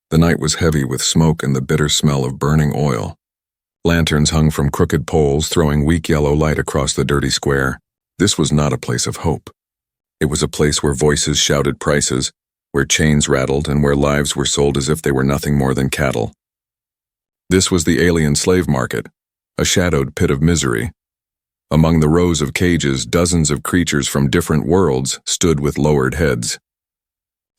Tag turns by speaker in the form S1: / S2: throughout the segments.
S1: The night was heavy with smoke and the bitter smell of burning oil. Lanterns hung from crooked poles, throwing weak yellow light across the dirty square. This was not a place of hope. It was a place where voices shouted prices, where chains rattled, and where lives were sold as if they were nothing more than cattle. This was the alien slave market, a shadowed pit of misery. Among the rows of cages, dozens of creatures from different worlds stood with lowered heads.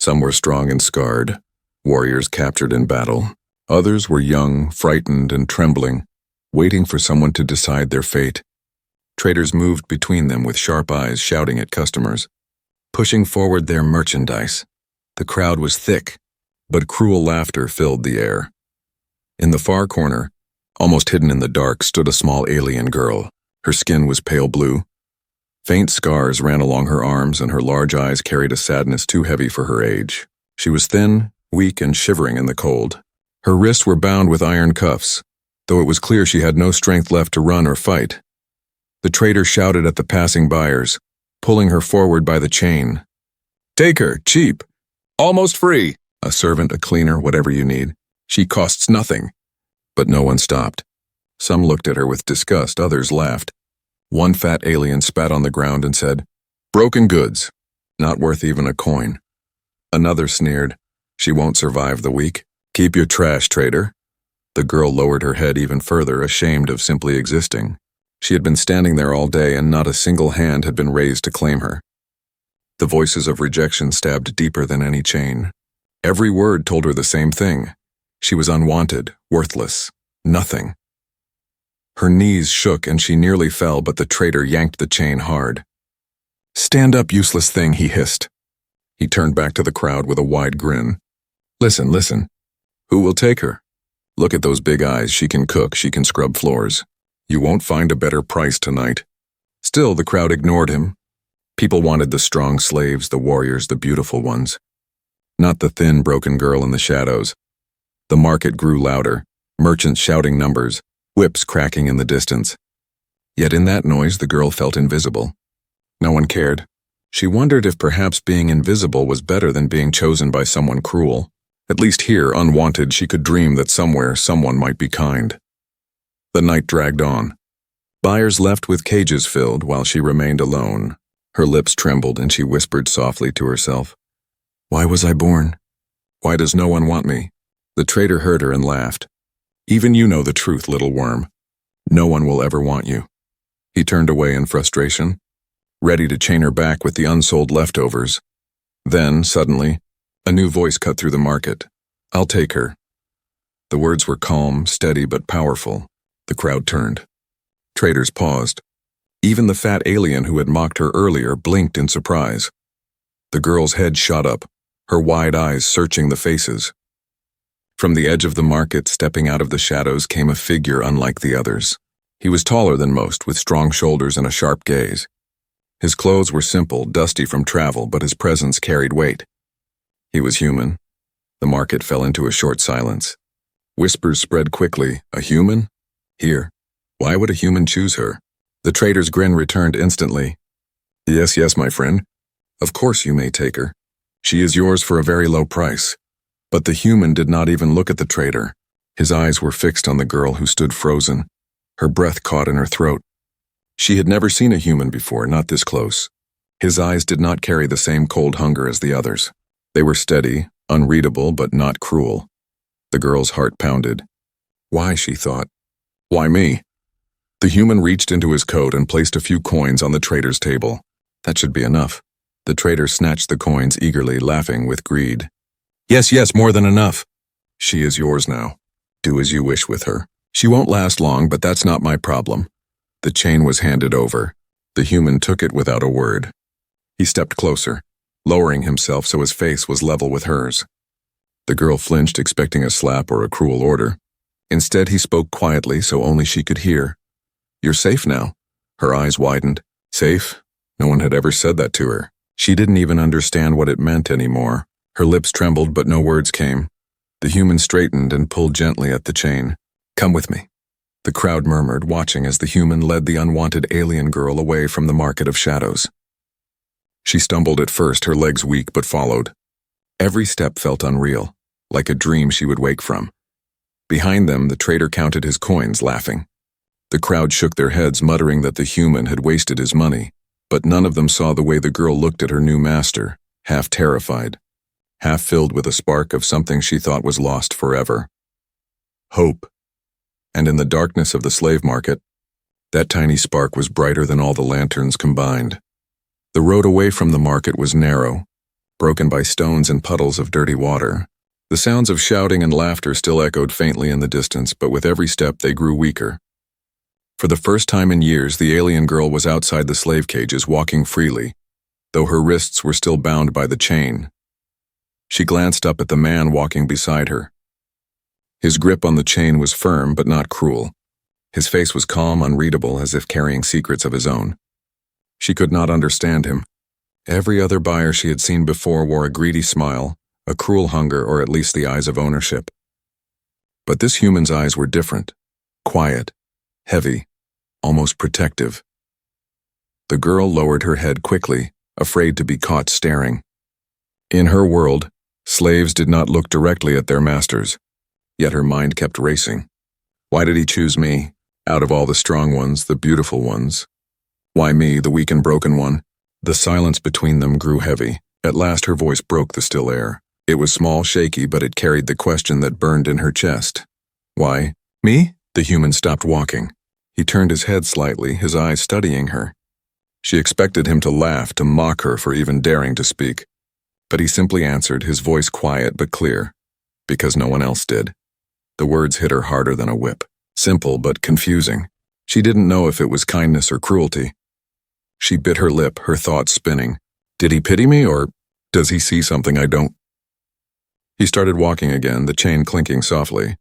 S1: Some were strong and scarred, warriors captured in battle. Others were young, frightened, and trembling, waiting for someone to decide their fate. Traders moved between them with sharp eyes, shouting at customers, pushing forward their merchandise. The crowd was thick, but cruel laughter filled the air. In the far corner, almost hidden in the dark, stood a small alien girl. Her skin was pale blue. Faint scars ran along her arms, and her large eyes carried a sadness too heavy for her age. She was thin, weak, and shivering in the cold. Her wrists were bound with iron cuffs, though it was clear she had no strength left to run or fight. The trader shouted at the passing buyers, pulling her forward by the chain. "Take her, cheap. Almost free. A servant, a cleaner, whatever you need. She costs nothing." But no one stopped. Some looked at her with disgust, others laughed. One fat alien spat on the ground and said, "Broken goods. Not worth even a coin." Another sneered, "She won't survive the week. Keep your trash, trader." The girl lowered her head even further, ashamed of simply existing. She had been standing there all day, and not a single hand had been raised to claim her. The voices of rejection stabbed deeper than any chain. Every word told her the same thing. She was unwanted, worthless, nothing. Her knees shook and she nearly fell, but the trader yanked the chain hard. "Stand up, useless thing," he hissed. He turned back to the crowd with a wide grin. Listen. Who will take her? Look at those big eyes. She can cook, she can scrub floors. You won't find a better price tonight." Still, the crowd ignored him. People wanted the strong slaves, the warriors, the beautiful ones. Not the thin, broken girl in the shadows. The market grew louder, merchants shouting numbers, whips cracking in the distance. Yet in that noise, the girl felt invisible. No one cared. She wondered if perhaps being invisible was better than being chosen by someone cruel. At least here, unwanted, she could dream that somewhere someone might be kind. The night dragged on. Buyers left with cages filled while she remained alone. Her lips trembled and she whispered softly to herself, "Why was I born? Why does no one want me?" The trader heard her and laughed. "Even you know the truth, little worm. No one will ever want you." He turned away in frustration, ready to chain her back with the unsold leftovers. Then, suddenly, a new voice cut through the market. "I'll take her." The words were calm, steady, but powerful. The crowd turned. Traders paused. Even the fat alien who had mocked her earlier blinked in surprise. The girl's head shot up, her wide eyes searching the faces. From the edge of the market, stepping out of the shadows, came a figure unlike the others. He was taller than most, with strong shoulders and a sharp gaze. His clothes were simple, dusty from travel, but his presence carried weight. He was human. The market fell into a short silence. Whispers spread quickly. A human? Here. Why would a human choose her? The trader's grin returned instantly. Yes, my friend. Of course you may take her. She is yours for a very low price." But the human did not even look at the trader. His eyes were fixed on the girl who stood frozen, her breath caught in her throat. She had never seen a human before, not this close. His eyes did not carry the same cold hunger as the others. They were steady, unreadable, but not cruel. The girl's heart pounded. Why, she thought. Why me? The human reached into his coat and placed a few coins on the trader's table. That should be enough. The trader snatched the coins eagerly, laughing with greed. Yes, more than enough. She is yours now. Do as you wish with her. She won't last long, but that's not my problem. The chain was handed over. The human took it without a word. He stepped closer, lowering himself so his face was level with hers. The girl flinched, expecting a slap or a cruel order. Instead, he spoke quietly so only she could hear. You're safe now. Her eyes widened. Safe? No one had ever said that to her. She didn't even understand what it meant anymore. Her lips trembled, but no words came. The human straightened and pulled gently at the chain. Come with me. The crowd murmured, watching as the human led the unwanted alien girl away from the market of shadows. She stumbled at first, her legs weak, but followed. Every step felt unreal. like a dream she would wake from. Behind them, the trader counted his coins, laughing. The crowd shook their heads, muttering that the human had wasted his money, but none of them saw the way the girl looked at her new master, half terrified, half filled with a spark of something she thought was lost forever. Hope. And in the darkness of the slave market, that tiny spark was brighter than all the lanterns combined. The road away from the market was narrow, broken by stones and puddles of dirty water. The sounds of shouting and laughter still echoed faintly in the distance, but with every step they grew weaker. For the first time in years, the alien girl was outside the slave cages, walking freely, though her wrists were still bound by the chain. She glanced up at the man walking beside her. His grip on the chain was firm but not cruel. His face was calm, unreadable, as if carrying secrets of his own. She could not understand him. Every other buyer she had seen before wore a greedy smile, a cruel hunger, or at least the eyes of ownership. But this human's eyes were different, quiet, heavy, almost protective. The girl lowered her head quickly, afraid to be caught staring. In her world, slaves did not look directly at their masters, yet her mind kept racing. Why did he choose me, out of all the strong ones, the beautiful ones? Why me, the weak and broken one? The silence between them grew heavy. At last her voice broke the still air. It was small, shaky, but it carried the question that burned in her chest. Why? Me? The human stopped walking. He turned his head slightly, his eyes studying her. She expected him to laugh, to mock her for even daring to speak. But he simply answered, his voice quiet but clear, because no one else did. The words hit her harder than a whip. Simple but confusing. She didn't know if it was kindness or cruelty. She bit her lip, her thoughts spinning. Did he pity me, or does he see something I don't? He started walking again, the chain clinking softly.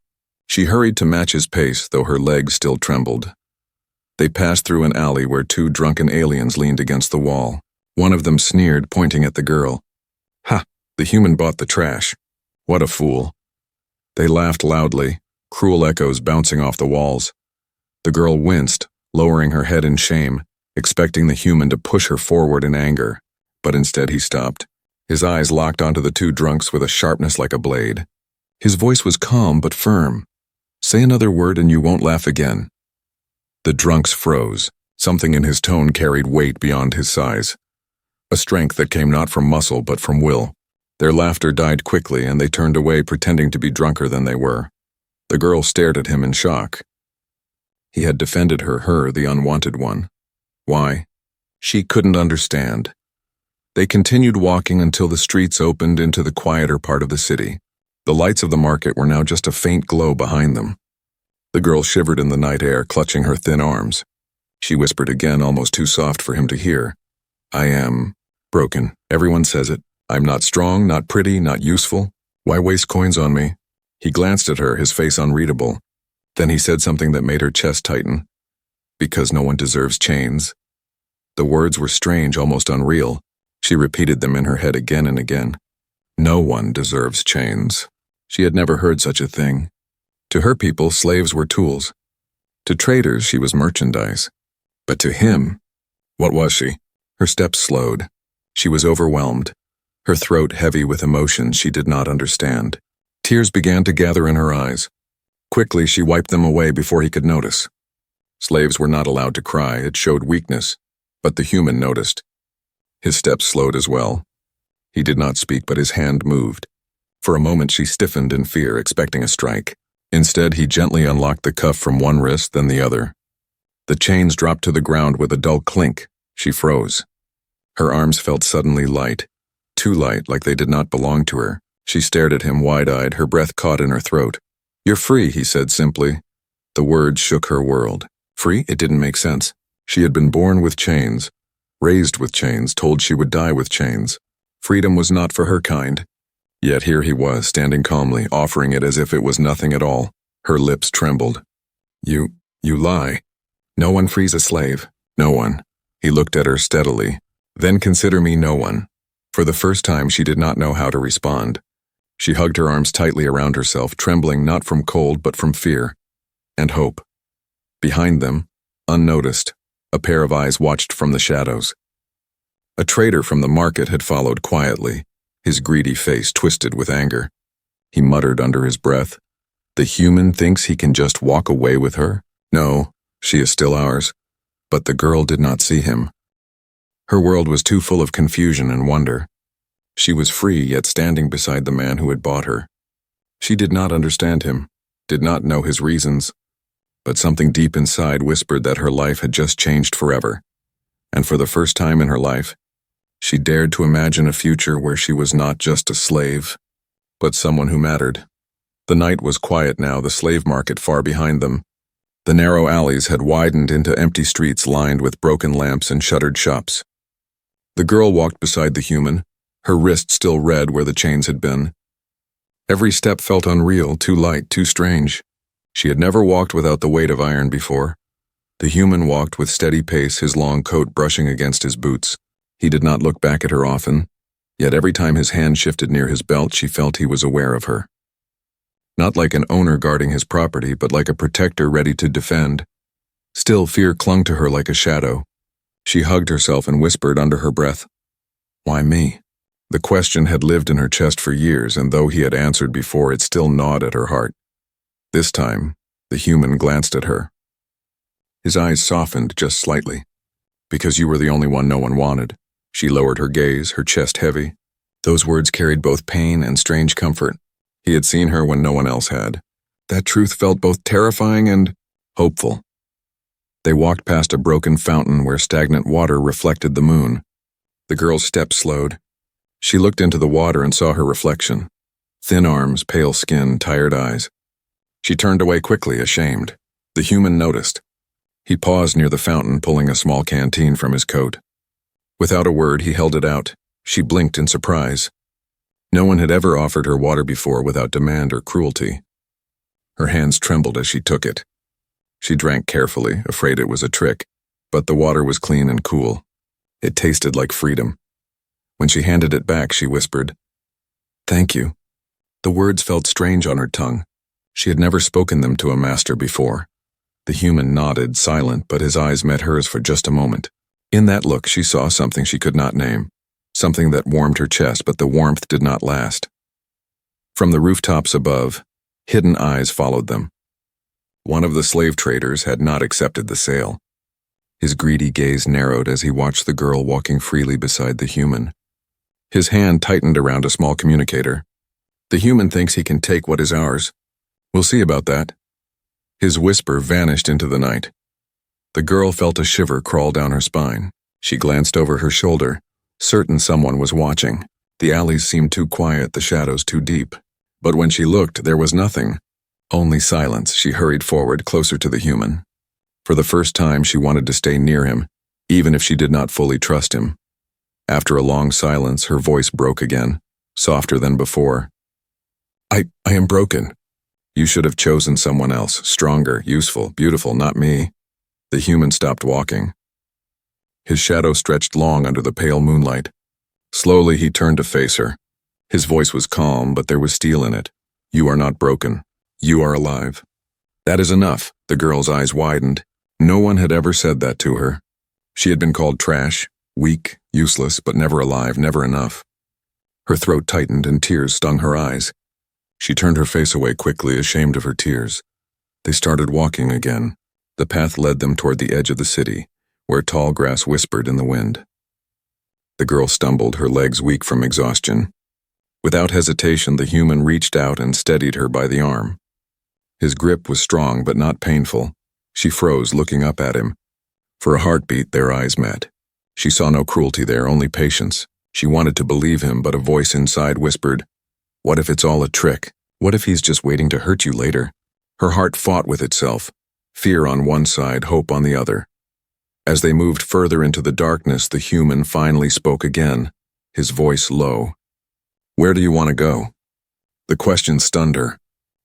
S1: She hurried to match his pace, though her legs still trembled. They passed through an alley where two drunken aliens leaned against the wall. One of them sneered, pointing at the girl. Ha! The human bought the trash. What a fool. They laughed loudly, cruel echoes bouncing off the walls. The girl winced, lowering her head in shame, expecting the human to push her forward in anger. But instead he stopped. His eyes locked onto the two drunks with a sharpness like a blade. His voice was calm but firm. Say another word and you won't laugh again. The drunks froze. Something in his tone carried weight beyond his size. A strength that came not from muscle but from will. Their laughter died quickly and they turned away, pretending to be drunker than they were. The girl stared at him in shock. He had defended her, the unwanted one. Why? She couldn't understand. They continued walking until the streets opened into the quieter part of the city. The lights of the market were now just a faint glow behind them. The girl shivered in the night air, clutching her thin arms. She whispered again, almost too soft for him to hear. I am broken. Everyone says it. I'm not strong, not pretty, not useful. Why waste coins on me? He glanced at her, his face unreadable. Then he said something that made her chest tighten. Because no one deserves chains. The words were strange, almost unreal. She repeated them in her head again and again. No one deserves chains. She had never heard such a thing. To her people, slaves were tools. To traders, she was merchandise. But to him, what was she? Her steps slowed. She was overwhelmed, her throat heavy with emotions she did not understand. Tears began to gather in her eyes. Quickly, she wiped them away before he could notice. Slaves were not allowed to cry. It showed weakness. But the human noticed. His steps slowed as well. He did not speak, but his hand moved. For a moment she stiffened in fear, expecting a strike. Instead, he gently unlocked the cuff from one wrist, then the other. The chains dropped to the ground with a dull clink. She froze. Her arms felt suddenly light. Too light, like they did not belong to her. She stared at him wide-eyed, her breath caught in her throat. You're free, he said simply. The words shook her world. Free? It didn't make sense. She had been born with chains, raised with chains, told she would die with chains. Freedom was not for her kind. Yet here he was, standing calmly, offering it as if it was nothing at all. Her lips trembled. You lie. No one frees a slave. No one. He looked at her steadily. Then consider me no one. For the first time, she did not know how to respond. She hugged her arms tightly around herself, trembling not from cold but from fear and hope. Behind them, unnoticed, a pair of eyes watched from the shadows. A trader from the market had followed quietly, his greedy face twisted with anger. He muttered under his breath. The human thinks he can just walk away with her? No, she is still ours. But the girl did not see him. Her world was too full of confusion and wonder. She was free, yet standing beside the man who had bought her. She did not understand him, did not know his reasons, but something deep inside whispered that her life had just changed forever. And for the first time in her life, she dared to imagine a future where she was not just a slave, but someone who mattered. The night was quiet now, the slave market far behind them. The narrow alleys had widened into empty streets lined with broken lamps and shuttered shops. The girl walked beside the human, her wrist still red where the chains had been. Every step felt unreal, too light, too strange. She had never walked without the weight of iron before. The human walked with steady pace, his long coat brushing against his boots. He did not look back at her often, yet every time his hand shifted near his belt, she felt he was aware of her. Not like an owner guarding his property, but like a protector ready to defend. Still, fear clung to her like a shadow. She hugged herself and whispered under her breath, "Why me?" The question had lived in her chest for years, and though he had answered before, it still gnawed at her heart. This time, the human glanced at her. His eyes softened just slightly. "Because you were the only one no one wanted." She lowered her gaze, her chest heavy. Those words carried both pain and strange comfort. He had seen her when no one else had. That truth felt both terrifying and hopeful. They walked past a broken fountain where stagnant water reflected the moon. The girl's steps slowed. She looked into the water and saw her reflection. Thin arms, pale skin, tired eyes. She turned away quickly, ashamed. The human noticed. He paused near the fountain, pulling a small canteen from his coat. Without a word, he held it out. She blinked in surprise. No one had ever offered her water before without demand or cruelty. Her hands trembled as she took it. She drank carefully, afraid it was a trick, but the water was clean and cool. It tasted like freedom. When she handed it back, she whispered, "Thank you." The words felt strange on her tongue. She had never spoken them to a master before. The human nodded, silent, but his eyes met hers for just a moment. In that look, she saw something she could not name, something that warmed her chest, but the warmth did not last. From the rooftops above, hidden eyes followed them. One of the slave traders had not accepted the sale. His greedy gaze narrowed as he watched the girl walking freely beside the human. His hand tightened around a small communicator. "The human thinks he can take what is ours. We'll see about that." His whisper vanished into the night. The girl felt a shiver crawl down her spine. She glanced over her shoulder, certain someone was watching. The alleys seemed too quiet, the shadows too deep. But when she looked, there was nothing. Only silence. She hurried forward, closer to the human. For the first time, she wanted to stay near him, even if she did not fully trust him. After a long silence, her voice broke again, softer than before. I am broken. You should have chosen someone else, stronger, useful, beautiful, not me." The human stopped walking. His shadow stretched long under the pale moonlight. Slowly, he turned to face her. His voice was calm, but there was steel in it. "You are not broken. You are alive." "That is enough." The girl's eyes widened. No one had ever said that to her. She had been called trash, weak, useless, but never alive, never enough. Her throat tightened and tears stung her eyes. She turned her face away quickly, ashamed of her tears. They started walking again. The path led them toward the edge of the city, where tall grass whispered in the wind. The girl stumbled, her legs weak from exhaustion. Without hesitation, the human reached out and steadied her by the arm. His grip was strong but not painful. She froze, looking up at him. For a heartbeat, their eyes met. She saw no cruelty there, only patience. She wanted to believe him, but a voice inside whispered, "What if it's all a trick? What if he's just waiting to hurt you later?" Her heart fought with itself, fear on one side, hope on the other. As they moved further into the darkness, the human finally spoke again, his voice low. "Where do you want to go?" The question stunned her.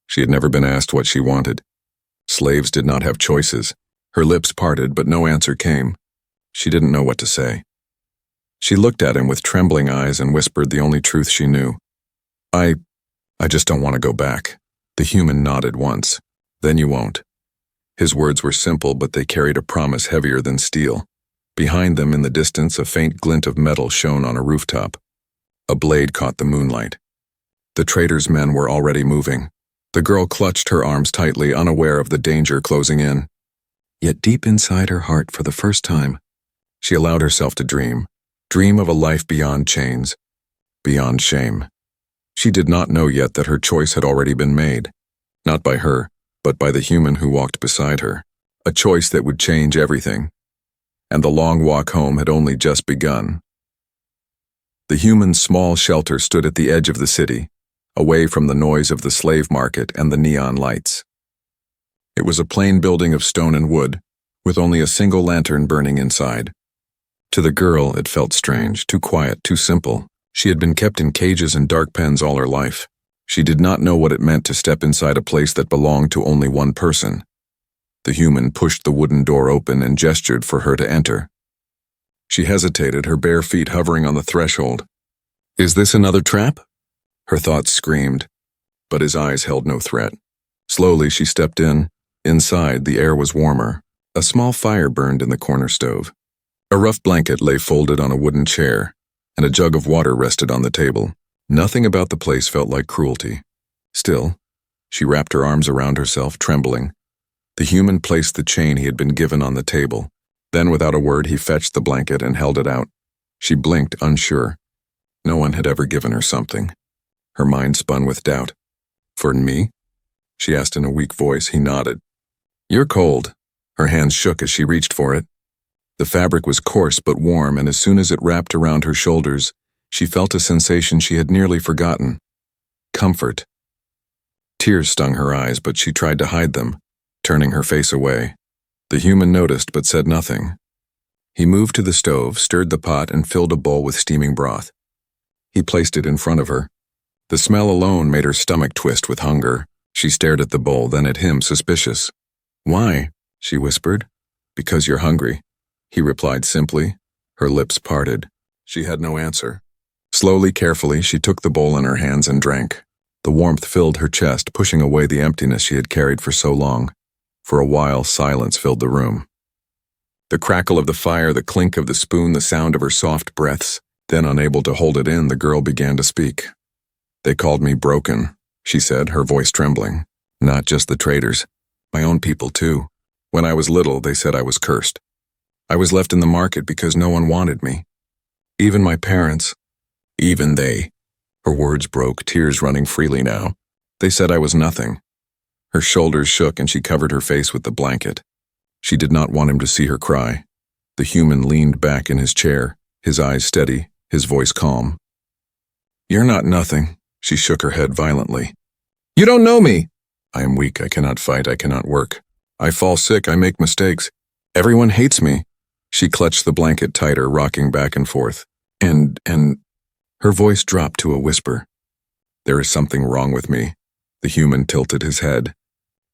S1: She had never been asked what she wanted. Slaves did not have choices. Her lips parted, but no answer came. She didn't know what to say. She looked at him with trembling eyes and whispered the only truth she knew. I just don't want to go back." The human nodded once. "Then you won't." His words were simple, but they carried a promise heavier than steel. Behind them, in the distance, a faint glint of metal shone on a rooftop. A blade caught the moonlight. The trader's men were already moving. The girl clutched her arms tightly, unaware of the danger closing in. Yet deep inside her heart, for the first time, she allowed herself to dream of a life beyond chains, beyond shame. She did not know yet that her choice had already been made, not by her, but by the human who walked beside her, a choice that would change everything. And the long walk home had only just begun. The human's small shelter stood at the edge of the city, away from the noise of the slave market and the neon lights. It was a plain building of stone and wood, with only a single lantern burning inside. To the girl, it felt strange, too quiet, too simple. She had been kept in cages and dark pens all her life. She did not know what it meant to step inside a place that belonged to only one person. The human pushed the wooden door open and gestured for her to enter. She hesitated, her bare feet hovering on the threshold. Is this another trap? Her thoughts screamed, but his eyes held no threat. Slowly she stepped in. Inside, the air was warmer. A small fire burned in the corner stove. A rough blanket lay folded on a wooden chair, and a jug of water rested on the table. Nothing about the place felt like cruelty. Still, she wrapped her arms around herself, trembling. The human placed the chain he had been given on the table. Then, without a word, he fetched the blanket and held it out. She blinked, unsure. No one had ever given her something. Her mind spun with doubt. For me? She asked in a weak voice. He nodded. You're cold. Her hands shook as she reached for it. The fabric was coarse but warm, and as soon as it wrapped around her shoulders, she felt a sensation she had nearly forgotten. Comfort. Tears stung her eyes, but she tried to hide them, turning her face away. The human noticed but said nothing. He moved to the stove, stirred the pot, and filled a bowl with steaming broth. He placed it in front of her. The smell alone made her stomach twist with hunger. She stared at the bowl, then at him, suspicious. Why? She whispered. Because you're hungry, he replied simply. Her lips parted. She had no answer. Slowly, carefully, she took the bowl in her hands and drank. The warmth filled her chest, pushing away the emptiness she had carried for so long. For a while, silence filled the room. The crackle of the fire, the clink of the spoon, the sound of her soft breaths. Then, unable to hold it in, the girl began to speak. They called me broken, she said, her voice trembling. Not just the traders. My own people, too. When I was little, they said I was cursed. I was left in the market because no one wanted me. Even my parents. Even they. Her words broke, tears running freely now. They said I was nothing. Her shoulders shook and she covered her face with the blanket. She did not want him to see her cry. The human leaned back in his chair, his eyes steady, his voice calm. You're not nothing. She shook her head violently. You don't know me. I am weak. I cannot fight. I cannot work. I fall sick. I make mistakes. Everyone hates me. She clutched the blanket tighter, rocking back and forth. And her voice dropped to a whisper. There is something wrong with me. The human tilted his head.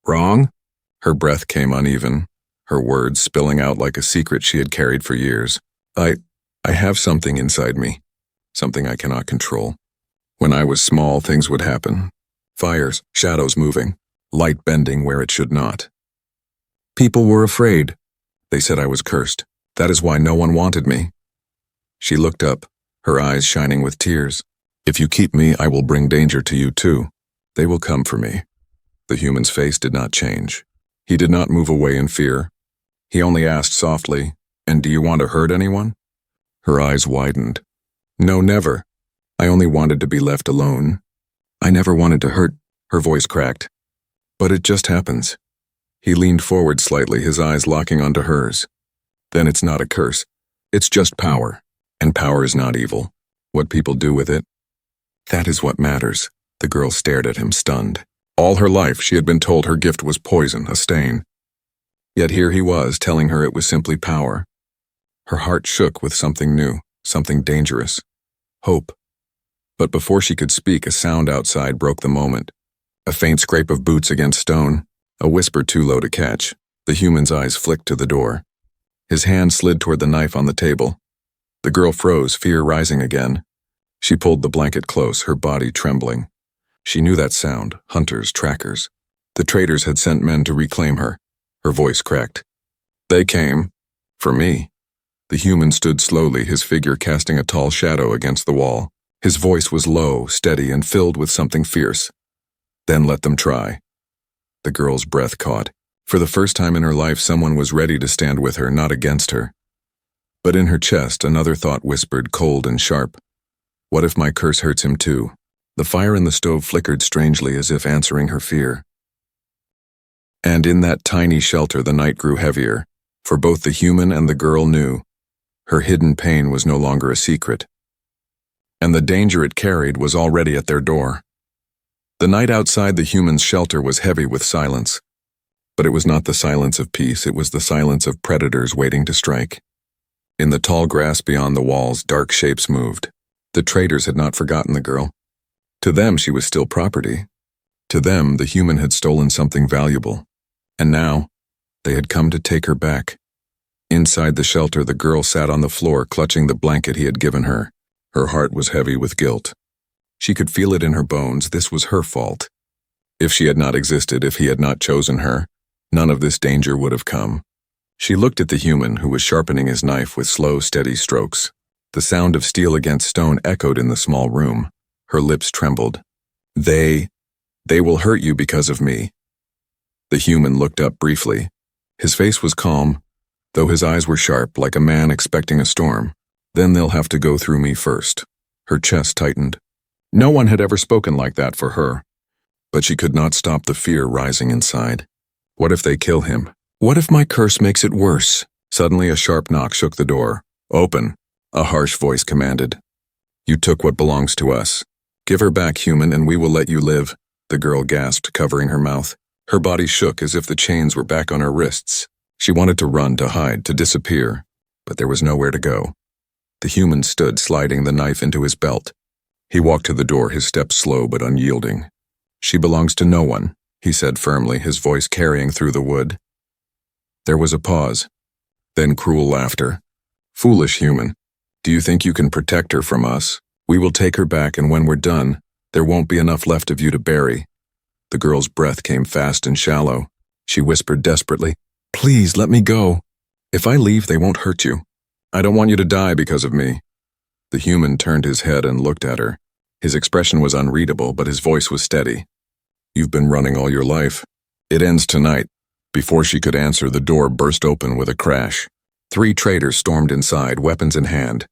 S1: Wrong? Her breath came uneven, her words spilling out like a secret she had carried for years. I have something inside me. Something I cannot control. When I was small, things would happen. Fires, shadows moving, light bending where it should not. People were afraid. They said I was cursed. That is why no one wanted me. She looked up, her eyes shining with tears. If you keep me, I will bring danger to you too. They will come for me. The human's face did not change. He did not move away in fear. He only asked softly, And do you want to hurt anyone? Her eyes widened. No, never. I only wanted to be left alone. I never wanted to hurt. Her voice cracked. But it just happens. He leaned forward slightly, his eyes locking onto hers. Then it's not a curse. It's just power. And power is not evil. What people do with it. That is what matters. The girl stared at him, stunned. All her life she had been told her gift was poison, a stain. Yet here he was, telling her it was simply power. Her heart shook with something new, something dangerous. Hope. But before she could speak, a sound outside broke the moment. A faint scrape of boots against stone, a whisper too low to catch. The human's eyes flicked to the door. His hand slid toward the knife on the table. The girl froze, fear rising again. She pulled the blanket close, her body trembling. She knew that sound, hunters, trackers. The traders had sent men to reclaim her. Her voice cracked. They came. For me. The human stood slowly, his figure casting a tall shadow against the wall. His voice was low, steady, and filled with something fierce. Then let them try. The girl's breath caught. For the first time in her life, someone was ready to stand with her, not against her. But in her chest, another thought whispered, cold and sharp. What if my curse hurts him too? The fire in the stove flickered strangely, as if answering her fear. And in that tiny shelter the night grew heavier, for both the human and the girl knew. Her hidden pain was no longer a secret. And the danger it carried was already at their door. The night outside the human's shelter was heavy with silence. But it was not the silence of peace, it was the silence of predators waiting to strike. In the tall grass beyond the walls, dark shapes moved. The traders had not forgotten the girl. To them, she was still property. To them, the human had stolen something valuable. And now, they had come to take her back. Inside the shelter, the girl sat on the floor, clutching the blanket he had given her. Her heart was heavy with guilt. She could feel it in her bones. This was her fault. If she had not existed, if he had not chosen her, none of this danger would have come. She looked at the human, who was sharpening his knife with slow, steady strokes. The sound of steel against stone echoed in the small room. Her lips trembled. They will hurt you because of me. The human looked up briefly. His face was calm, though his eyes were sharp, like a man expecting a storm. Then they'll have to go through me first. Her chest tightened. No one had ever spoken like that for her. But she could not stop the fear rising inside. What if they kill him? What if my curse makes it worse? Suddenly a sharp knock shook the door. Open, a harsh voice commanded. You took what belongs to us. Give her back, human, and we will let you live. The girl gasped, covering her mouth. Her body shook as if the chains were back on her wrists. She wanted to run, to hide, to disappear, but there was nowhere to go. The human stood, sliding the knife into his belt. He walked to the door, his steps slow but unyielding. She belongs to no one, he said firmly, his voice carrying through the wood. There was a pause, then cruel laughter. Foolish human, do you think you can protect her from us? We will take her back, and when we're done, there won't be enough left of you to bury. The girl's breath came fast and shallow. She whispered desperately, Please, let me go. If I leave, they won't hurt you. I don't want you to die because of me. The human turned his head and looked at her. His expression was unreadable, but his voice was steady. You've been running all your life. It ends tonight. Before she could answer, the door burst open with a crash. 3 traders stormed inside, weapons in hand.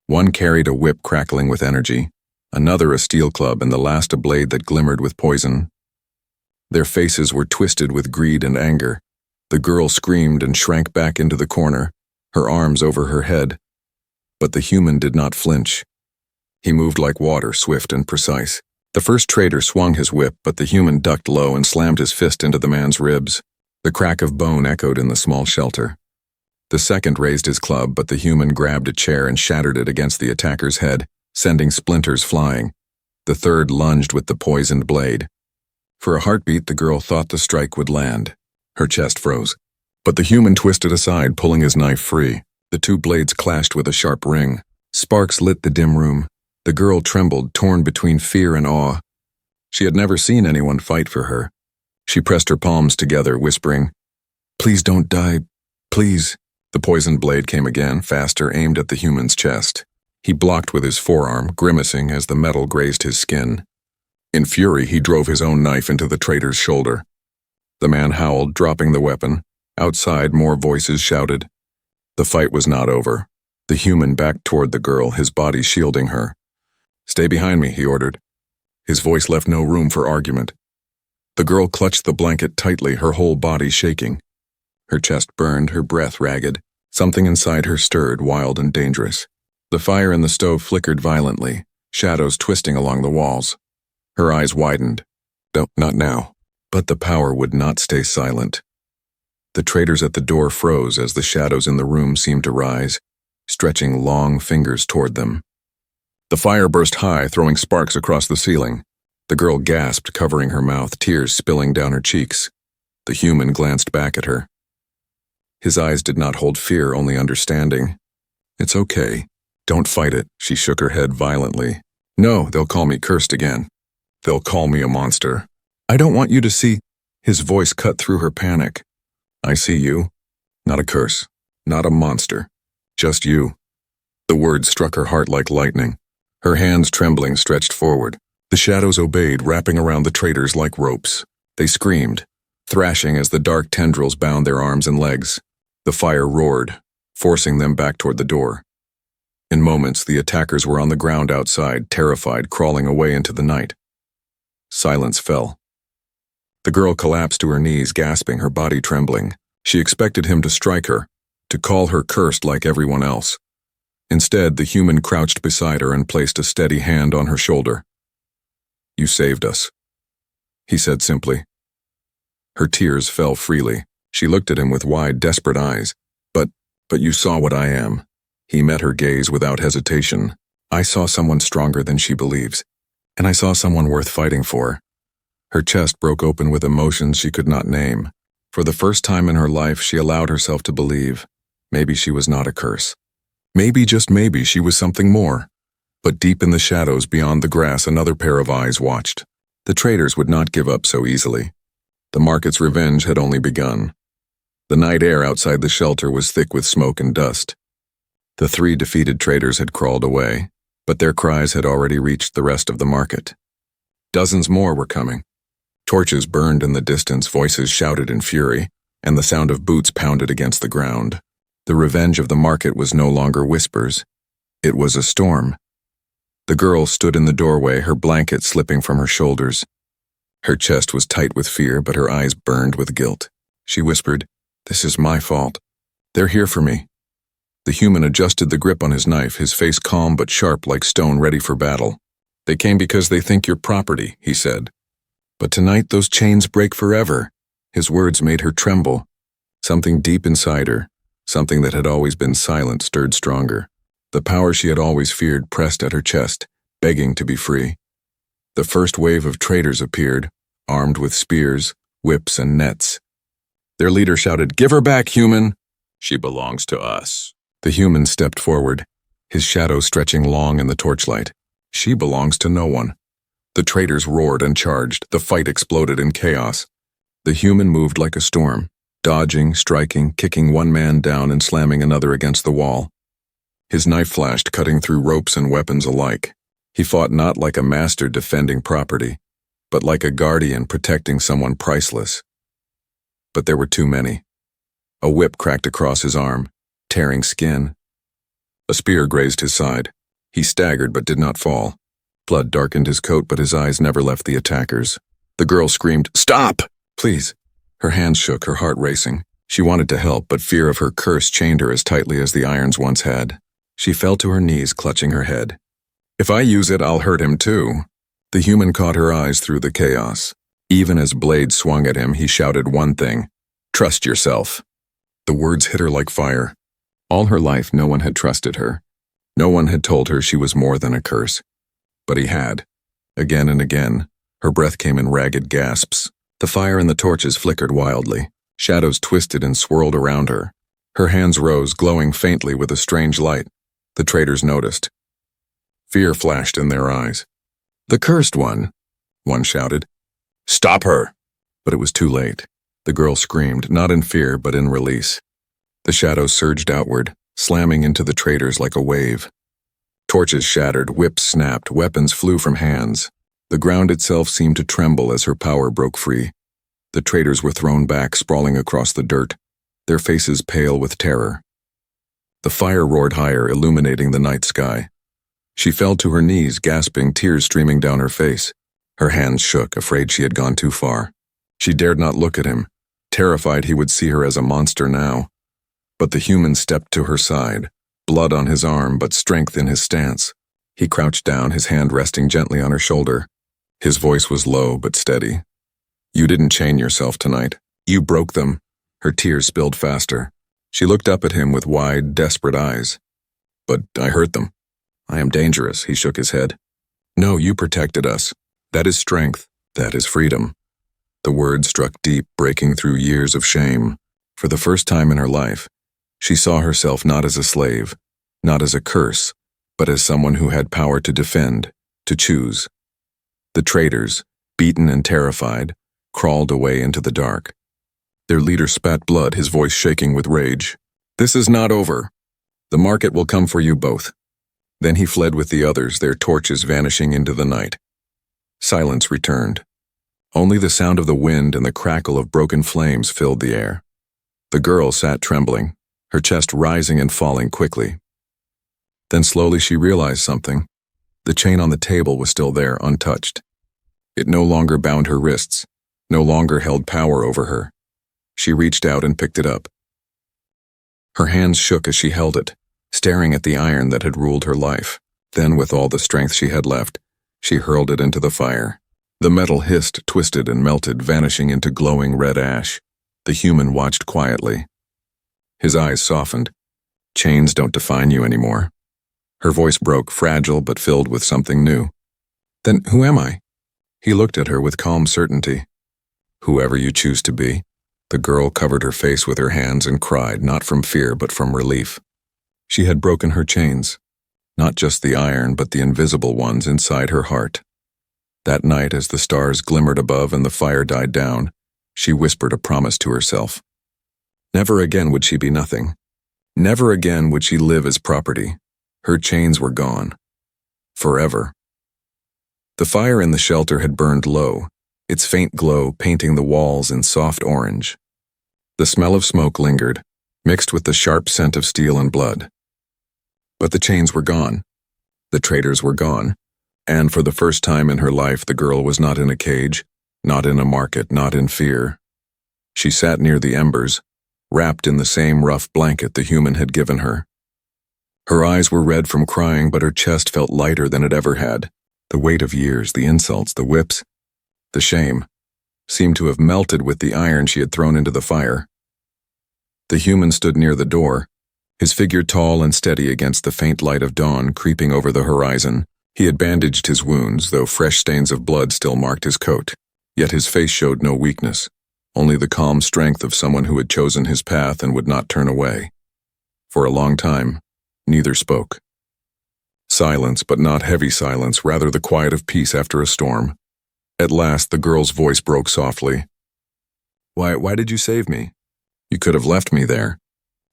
S1: One carried a whip crackling with energy, another a steel club, and the last a blade that glimmered with poison. Their faces were twisted with greed and anger. The girl screamed and shrank back into the corner, her arms over her head. But the human did not flinch. He moved like water, swift and precise. The first trader swung his whip, but the human ducked low and slammed his fist into the man's ribs. The crack of bone echoed in the small shelter. The second raised his club, but the human grabbed a chair and shattered it against the attacker's head, sending splinters flying. The third lunged with the poisoned blade. For a heartbeat, the girl thought the strike would land. Her chest froze. But the human twisted aside, pulling his knife free. The 2 blades clashed with a sharp ring. Sparks lit the dim room. The girl trembled, torn between fear and awe. She had never seen anyone fight for her. She pressed her palms together, whispering, Please don't die, please. The poisoned blade came again, faster, aimed at the human's chest. He blocked with his forearm, grimacing as the metal grazed his skin. In fury, he drove his own knife into the trader's shoulder. The man howled, dropping the weapon. Outside, more voices shouted. The fight was not over. The human backed toward the girl, his body shielding her. Stay behind me, he ordered. His voice left no room for argument. The girl clutched the blanket tightly, her whole body shaking. Her chest burned, her breath ragged. Something inside her stirred, wild and dangerous. The fire in the stove flickered violently, shadows twisting along the walls. Her eyes widened. No, not now. But the power would not stay silent. The traders at the door froze as the shadows in the room seemed to rise, stretching long fingers toward them. The fire burst high, throwing sparks across the ceiling. The girl gasped, covering her mouth, tears spilling down her cheeks. The human glanced back at her. His eyes did not hold fear, only understanding. It's okay. Don't fight it, she shook her head violently. No, they'll call me cursed again. They'll call me a monster. I don't want you to see. His voice cut through her panic. I see you. Not a curse. Not a monster. Just you. The words struck her heart like lightning. Her hands trembling stretched forward. The shadows obeyed, wrapping around the traitors like ropes. They screamed, thrashing as the dark tendrils bound their arms and legs. The fire roared, forcing them back toward the door. In moments, the attackers were on the ground outside, terrified, crawling away into the night. Silence fell. The girl collapsed to her knees, gasping, her body trembling. She expected him to strike her, to call her cursed like everyone else. Instead, the human crouched beside her and placed a steady hand on her shoulder. "You saved us," he said simply. Her tears fell freely. She looked at him with wide, desperate eyes. But you saw what I am." He met her gaze without hesitation. "I saw someone stronger than she believes, and I saw someone worth fighting for." Her chest broke open with emotions she could not name. For the first time in her life, she allowed herself to believe. Maybe she was not a curse. Maybe, just maybe, she was something more. But deep in the shadows beyond the grass, another pair of eyes watched. The traitors would not give up so easily. The market's revenge had only begun. The night air outside the shelter was thick with smoke and dust. The 3 defeated traitors had crawled away, but their cries had already reached the rest of the market. Dozens more were coming. Torches burned in the distance, voices shouted in fury, and the sound of boots pounded against the ground. The revenge of the market was no longer whispers. It was a storm. The girl stood in the doorway, her blanket slipping from her shoulders. Her chest was tight with fear, but her eyes burned with guilt. She whispered, "This is my fault. They're here for me." The human adjusted the grip on his knife, his face calm but sharp like stone ready for battle. "They came because they think you're property," he said. "But tonight those chains break forever." His words made her tremble. Something deep inside her, something that had always been silent, stirred stronger. The power she had always feared pressed at her chest, begging to be free. The first wave of traitors appeared, armed with spears, whips, and nets. Their leader shouted, "Give her back, human! She belongs to us." The human stepped forward, his shadow stretching long in the torchlight. "She belongs to no one." The traitors roared and charged. The fight exploded in chaos. The human moved like a storm, dodging, striking, kicking one man down and slamming another against the wall. His knife flashed, cutting through ropes and weapons alike. He fought not like a master defending property, but like a guardian protecting someone priceless. But there were too many. A whip cracked across his arm, tearing skin. A spear grazed his side. He staggered but did not fall. Blood darkened his coat, but his eyes never left the attackers. The girl screamed, "Stop! Please!" Her hands shook, her heart racing. She wanted to help, but fear of her curse chained her as tightly as the irons once had. She fell to her knees, clutching her head. "If I use it, I'll hurt him too." The human caught her eyes through the chaos. Even as blades swung at him, he shouted one thing, "Trust yourself." The words hit her like fire. All her life, no one had trusted her. No one had told her she was more than a curse. But he had. Again and again, her breath came in ragged gasps. The fire and the torches flickered wildly. Shadows twisted and swirled around her. Her hands rose, glowing faintly with a strange light. The traitors noticed. Fear flashed in their eyes. "The cursed one," one shouted. "Stop her!" But it was too late. The girl screamed, not in fear, but in release. The shadows surged outward, slamming into the traitors like a wave. Torches shattered, whips snapped, weapons flew from hands. The ground itself seemed to tremble as her power broke free. The traitors were thrown back, sprawling across the dirt, their faces pale with terror. The fire roared higher, illuminating the night sky. She fell to her knees, gasping, tears streaming down her face. Her hands shook, afraid she had gone too far. She dared not look at him, terrified he would see her as a monster now. But the human stepped to her side, blood on his arm but strength in his stance. He crouched down, his hand resting gently on her shoulder. His voice was low but steady. "You didn't chain yourself tonight. You broke them." Her tears spilled faster. She looked up at him with wide, desperate eyes. "But I hurt them. I am dangerous," he shook his head. "No, you protected us. That is strength. That is freedom." The words struck deep, breaking through years of shame. For the first time in her life, she saw herself not as a slave, not as a curse, but as someone who had power to defend, to choose. The traitors, beaten and terrified, crawled away into the dark. Their leader spat blood, his voice shaking with rage. "This is not over. The market will come for you both. Then he fled with the others, their torches vanishing into the night. Silence returned. Only the sound of the wind and the crackle of broken flames filled the air. The girl sat trembling, her chest rising and falling quickly. Then slowly she realized something. The chain on the table was still there, untouched. It no longer bound her wrists, no longer held power over her. She reached out and picked it up. Her hands shook as she held it, staring at the iron that had ruled her life. Then, with all the strength she had left, she hurled it into the fire. The metal hissed, twisted, and melted, vanishing into glowing red ash. The human watched quietly. His eyes softened. Chains don't define you anymore. Her voice broke, fragile but filled with something new. Then who am I? He looked at her with calm certainty. Whoever you choose to be. The girl covered her face with her hands and cried, not from fear but from relief. She had broken her chains. Not just the iron, but the invisible ones inside her heart. That night, as the stars glimmered above and the fire died down, she whispered a promise to herself. Never again would she be nothing. Never again would she live as property. Her chains were gone. Forever. The fire in the shelter had burned low, its faint glow painting the walls in soft orange. The smell of smoke lingered, mixed with the sharp scent of steel and blood. But the chains were gone. The traitors were gone. And for the first time in her life, the girl was not in a cage, not in a market, not in fear. She sat near the embers, wrapped in the same rough blanket the human had given her. Her eyes were red from crying, but her chest felt lighter than it ever had. The weight of years, the insults, the whips, the shame, seemed to have melted with the iron she had thrown into the fire. The human stood near the door, his figure tall and steady against the faint light of dawn creeping over the horizon. He had bandaged his wounds, though fresh stains of blood still marked his coat. Yet his face showed no weakness, only the calm strength of someone who had chosen his path and would not turn away. For a long time, neither spoke. Silence, but not heavy silence, rather the quiet of peace after a storm. At last, the girl's voice broke softly. Why did you save me? You could have left me there.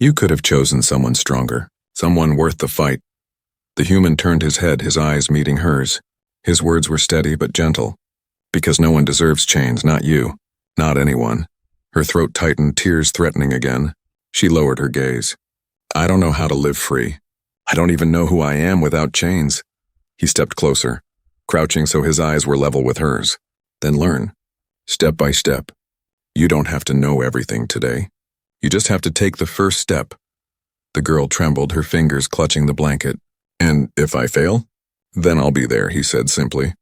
S1: You could have chosen someone stronger, someone worth the fight. The human turned his head, his eyes meeting hers. His words were steady but gentle. Because no one deserves chains, not you, not anyone. Her throat tightened, tears threatening again. She lowered her gaze. I don't know how to live free. I don't even know who I am without chains. He stepped closer, crouching so his eyes were level with hers. Then learn, step by step. You don't have to know everything today. You just have to take the first step. The girl trembled, her fingers clutching the blanket. And if I fail? Then I'll be there, he said simply.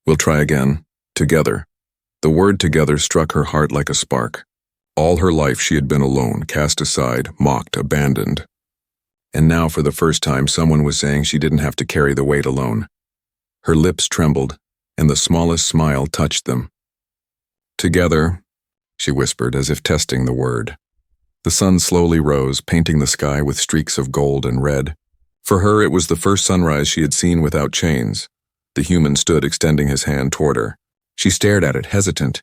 S1: We'll try again, together. The word together struck her heart like a spark. All her life she had been alone, cast aside, mocked, abandoned. And now for the first time someone was saying she didn't have to carry the weight alone. Her lips trembled, and the smallest smile touched them. Together, she whispered as if testing the word. The sun slowly rose, painting the sky with streaks of gold and red. For her, it was the first sunrise she had seen without chains. The human stood extending his hand toward her. She stared at it, hesitant.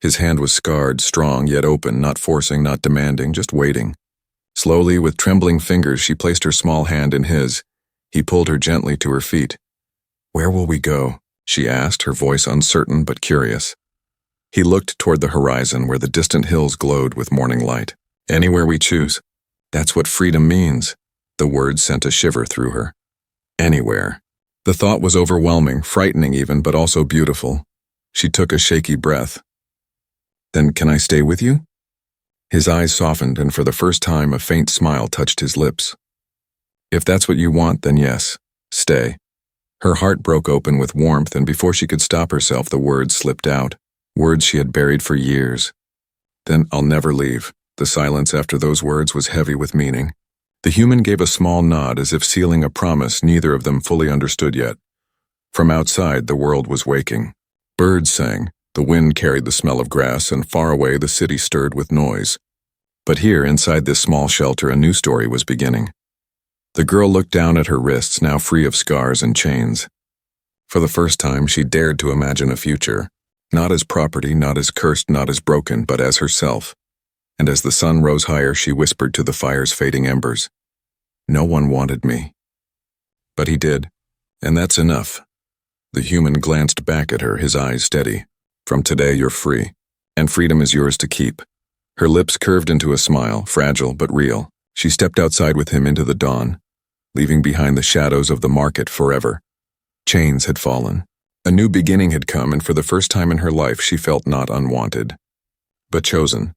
S1: His hand was scarred, strong, yet open, not forcing, not demanding, just waiting. Slowly, with trembling fingers, she placed her small hand in his. He pulled her gently to her feet. Where will we go? She asked, her voice uncertain but curious. He looked toward the horizon where the distant hills glowed with morning light. Anywhere we choose. That's what freedom means. The words sent a shiver through her. Anywhere. The thought was overwhelming, frightening even, but also beautiful. She took a shaky breath. Then can I stay with you? His eyes softened, and for the first time a faint smile touched his lips. If that's what you want, then yes, stay. Her heart broke open with warmth, and before she could stop herself, the words slipped out, words she had buried for years. Then I'll never leave. The silence after those words was heavy with meaning. The human gave a small nod as if sealing a promise neither of them fully understood yet. From outside, the world was waking. Birds sang, the wind carried the smell of grass, and far away the city stirred with noise. But here, inside this small shelter, a new story was beginning. The girl looked down at her wrists, now free of scars and chains. For the first time, she dared to imagine a future, not as property, not as cursed, not as broken, but as herself. And as the sun rose higher, she whispered to the fire's fading embers, No one wanted me. But he did, and that's enough. The human glanced back at her, his eyes steady. From today, you're free, and freedom is yours to keep. Her lips curved into a smile, fragile but real. She stepped outside with him into the dawn, leaving behind the shadows of the market forever. Chains had fallen. A new beginning had come, and for the first time in her life, she felt not unwanted, but chosen.